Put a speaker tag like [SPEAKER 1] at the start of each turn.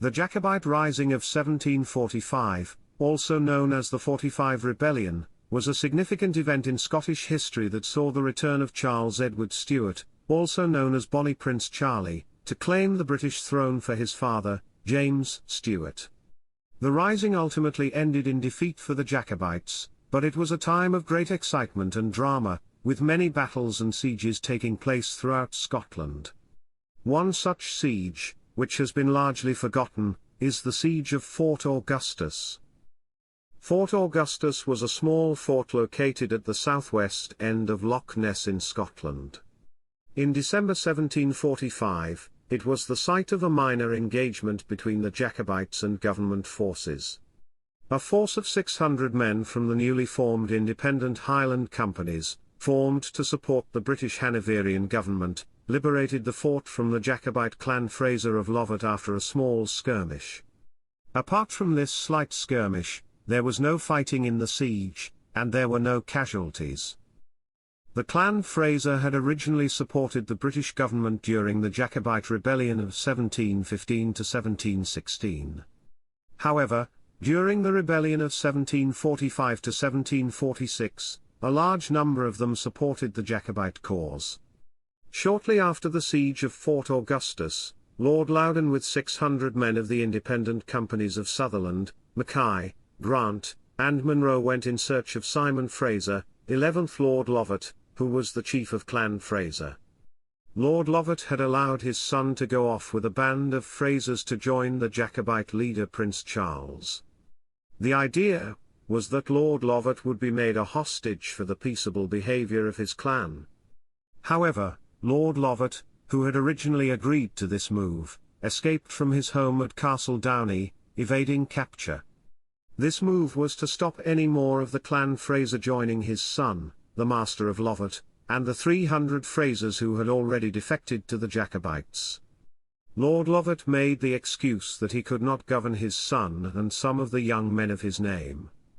[SPEAKER 1] The Jacobite Rising of 1745, also known as the 45 Rebellion, was a significant event in Scottish history that saw the return of Charles Edward Stuart, also known as Bonnie Prince Charlie, to claim the British throne for his father, James Stuart. The rising ultimately ended in defeat for the Jacobites, but it was a time of great excitement and drama, with many battles and sieges taking place throughout Scotland. One such siege, which has been largely forgotten, is the Siege of Fort Augustus. Fort Augustus was a small fort located at the southwest end of Loch Ness in Scotland. In December 1745, it was the site of a minor engagement between the Jacobites and government forces. A force of 600 men from the newly formed Independent Highland Companies, formed to support the British-Hanoverian government, liberated the fort from the Jacobite clan Fraser of Lovat after a small skirmish. Apart from this slight skirmish, there was no fighting in the siege, and there were no casualties. The clan Fraser had originally supported the British government during the Jacobite Rebellion of 1715 to 1716. However, during the rebellion of 1745 to 1746, a large number of them supported the Jacobite cause. Shortly after the siege of Fort Augustus, Lord Loudon with 600 men of the independent companies of Sutherland, Mackay, Grant, and Monroe went in search of Simon Fraser, 11th Lord Lovat, who was the chief of Clan Fraser. Lord Lovat had allowed his son to go off with a band of Frasers to join the Jacobite leader Prince Charles. The idea was that Lord Lovat would be made a hostage for the peaceable behaviour of his clan. However, Lord Lovat, who had originally agreed to this move, escaped from his home at Castle Downey, evading capture. This move was to stop any more of the clan Fraser joining his son, the Master of Lovat, and the 300 Frasers who had already defected to the Jacobites. Lord Lovat made the excuse that he could not govern his son and some of the young men of his name.